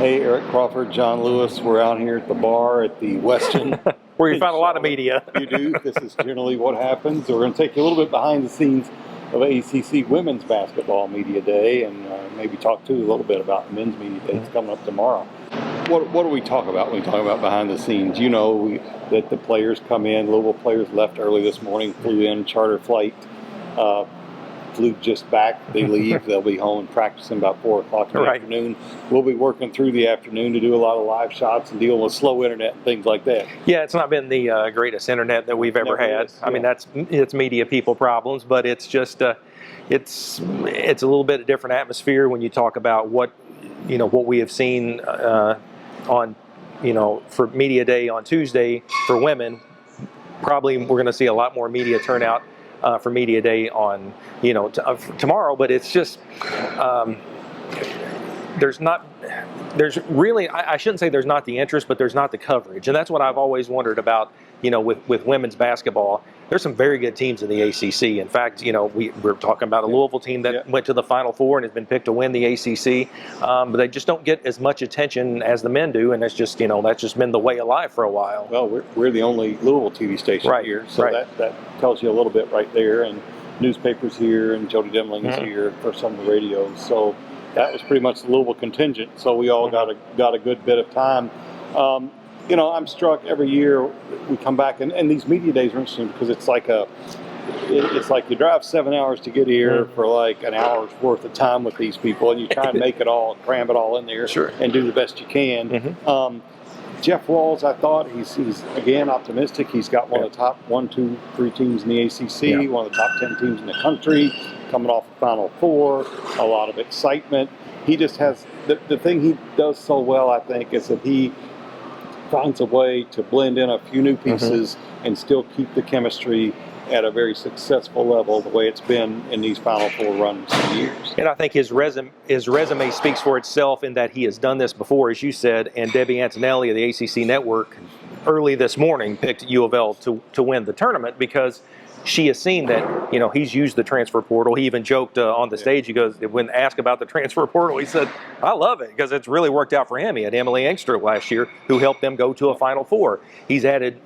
Hey, Eric Crawford, John Lewis. We're out here at the bar at the Westin. Where you find a lot of media. You do. This is generally what happens. We're going to take you a little bit behind the scenes of ACC Women's Basketball Media Day and maybe talk to you a little bit about Men's Media Day that's coming up tomorrow. What do we talk about when we talk about behind the scenes? You know that the players come in. Louisville players left early this morning, flew in, charter flight, flew just back. They leave. They'll be home and practicing about 4 o'clock in the afternoon. We'll be working through the afternoon to do a lot of live shots and deal with slow internet and things like that. Yeah, it's not been the greatest internet that we've ever had. I mean, it's media people problems, but it's just it's a little bit of different atmosphere when you talk about what we have seen on for Media Day on Tuesday for women. Probably we're going to see a lot more media turnout for Media Day on tomorrow, but it's just there's really, I shouldn't say there's not the interest, but there's not the coverage, and that's what I've always wondered about with women's basketball. There's some very good teams in the ACC. In fact, we're talking about a Louisville team that went to the Final Four and has been picked to win the ACC, but they just don't get as much attention as the men do, and that's just been the way of life for a while. Well, we're the only Louisville TV station here, so that tells you a little bit right there, and newspapers here, and Jody Demling is here for some of the radios, so that was pretty much the Louisville contingent, so we all got a good bit of time. I'm struck every year we come back, and these media days are interesting because it's like you drive 7 hours to get here for like an hour's worth of time with these people, and you try and make it all, cram it all in there, and do the best you can. Jeff Walls, I thought he's again optimistic. He's got one of the top 1, 2, 3 teams in the ACC, one of the top 10 teams in the country, coming off the Final Four, a lot of excitement. He just has the thing he does so well, I think, is that he finds a way to blend in a few new pieces and still keep the chemistry at a very successful level, the way it's been in these Final Four runs for years. And I think his resume speaks for itself in that he has done this before, as you said, and Debbie Antonelli of the ACC Network early this morning picked U of L to win the tournament because she has seen that, he's used the transfer portal. He even joked on the stage, he goes, when asked about the transfer portal, he said, I love it because it's really worked out for him. He had Emily Engster last year who helped them go to a Final Four. He's added,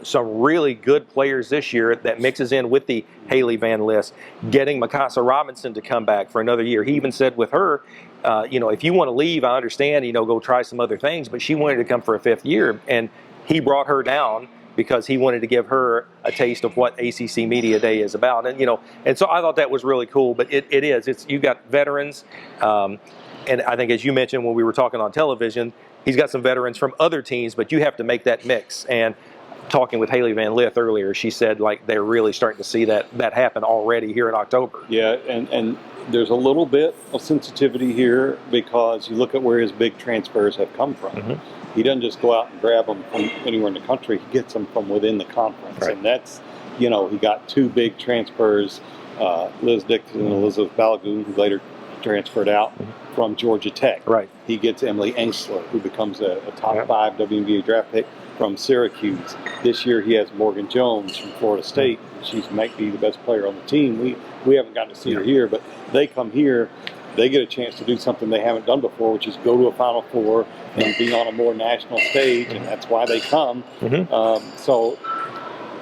some really good players this year that mixes in with the Haley Van List, getting Mikasa Robinson to come back for another year. He even said with her, if you want to leave, I understand, go try some other things, but she wanted to come for a 5th year, and he brought her down because he wanted to give her a taste of what ACC Media Day is about. And, and so I thought that was really cool, but it is. You got veterans, and I think as you mentioned when we were talking on television, he's got some veterans from other teams, but you have to make that mix. And talking with Haley Van Lith earlier, she said like they're really starting to see that happen already here in October. Yeah, and there's a little bit of sensitivity here because you look at where his big transfers have come from. He doesn't just go out and grab them from anywhere in the country. He gets them from within the conference. And that's, he got 2 big transfers, Liz Dixon and Elizabeth Balagoon, who later transferred out from Georgia Tech. He gets Emily Engstler, who becomes a top 5 WNBA draft pick from Syracuse. This year he has Morgan Jones from Florida State. She might be the best player on the team. We haven't gotten to see her here, but they come here. They get a chance to do something they haven't done before, which is go to a Final Four and be on a more national stage, and that's why they come. So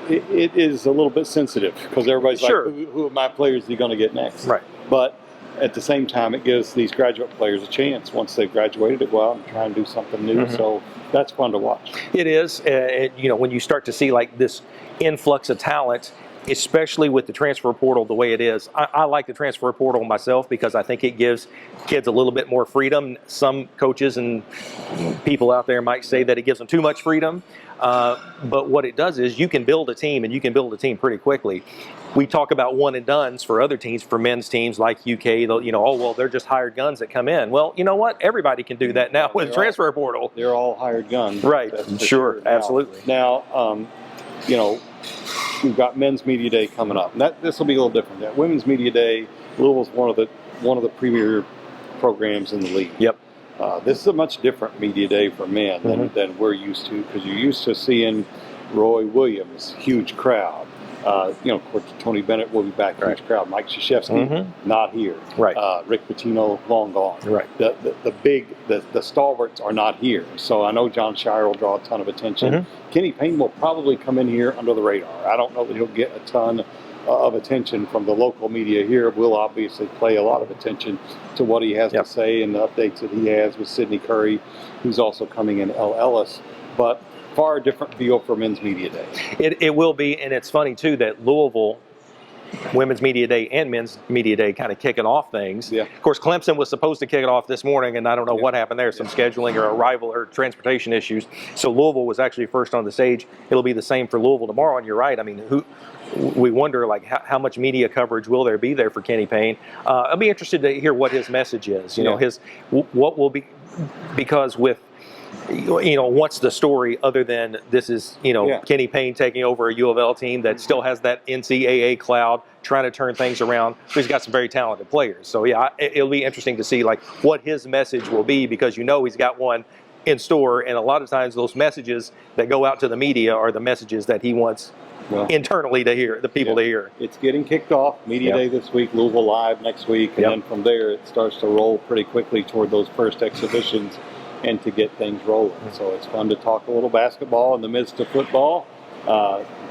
it is a little bit sensitive because everybody's like, who of my players are you going to get next? But at the same time, it gives these graduate players a chance once they've graduated to go out and try and do something new. So that's fun to watch. It is. When you start to see like this influx of talent, especially with the transfer portal the way it is. I like the transfer portal myself because I think it gives kids a little bit more freedom. Some coaches and people out there might say that it gives them too much freedom. But what it does is you can build a team, and you can build a team pretty quickly. We talk about one and dones for other teams, for men's teams like UK, they're just hired guns that come in. Well, you know what? Everybody can do that now with the transfer portal. They're all hired guns. Sure. Absolutely. Now, we've got Men's Media Day coming up. This will be a little different. That Women's Media Day, Louisville's one of the premier programs in the league. This is a much different media day for men than we're used to, because you're used to seeing Roy Williams, huge crowd, Of course, Tony Bennett will be back. Right. Huge crowd. Mike Krzyzewski, not here. Right. Rick Pitino, long gone. Right. The stalwarts are not here. So I know John Shire will draw a ton of attention. Kenny Payne will probably come in here under the radar. I don't know that he'll get a ton of attention from the local media here. We'll obviously pay a lot of attention to what he has to say and the updates that he has with Sidney Curry, who's also coming in, L. Ellis. But far different feel for Men's Media Day. It will be, and it's funny too that Louisville Women's Media Day and Men's Media Day kind of kicking off things. Yeah. Of course, Clemson was supposed to kick it off this morning, and I don't know what happened there, some scheduling or arrival or transportation issues. So Louisville was actually first on the stage. It'll be the same for Louisville tomorrow, and you're right. I mean, we wonder like how much media coverage will there be there for Kenny Payne. I'll be interested to hear what his message is. What will be, because with what's the story other than this is, Kenny Payne taking over a U of L team that still has that NCAA cloud, trying to turn things around. He's got some very talented players. So, it'll be interesting to see like what his message will be, because he's got one in store. And a lot of times those messages that go out to the media are the messages that he wants internally to hear, the people to hear. It's getting kicked off. Media Day this week, Louisville Live next week. And then from there, it starts to roll pretty quickly toward those first exhibitions and to get things rolling. So it's fun to talk a little basketball in the midst of football.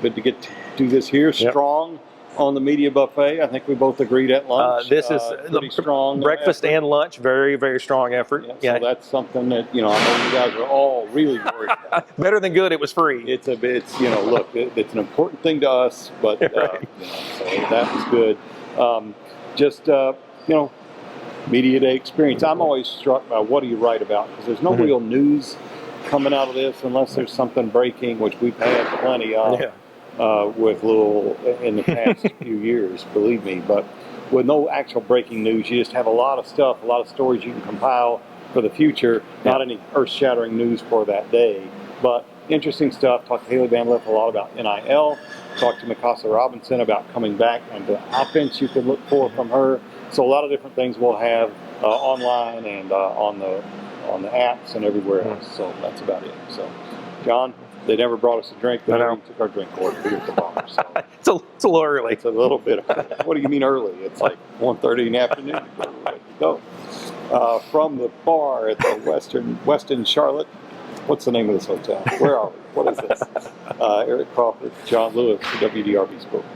Good to get to do this here strong on the media buffet. I think we both agreed at lunch. This is pretty strong. Breakfast and lunch, very, very strong effort. So that's something that, I know you guys are all really worried about. Better than good, it was free. It's an important thing to us, but, so that was good. Media Day experience. I'm always struck by what do you write about, because there's no real news coming out of this unless there's something breaking, which we've had plenty of with Louisville in the past few years, believe me. But with no actual breaking news, you just have a lot of stuff, a lot of stories you can compile for the future. Not any earth-shattering news for that day, but interesting stuff. Talked to Haley Van Lith a lot about NIL. Talked to Mikasa Robinson about coming back and the offense you can look for from her. So a lot of different things we'll have online and on the apps and everywhere else. So that's about it. So, John, they never brought us a drink. They took our drink order here at the bar. So. It's a little early. It's a little bit. What do you mean early? It's like 1:30 in the afternoon. We're ready to go. From the bar at the Westin Charlotte. What's the name of this hotel? Where are we? What is this? Eric Crawford, John Lewis, WDRB Sports.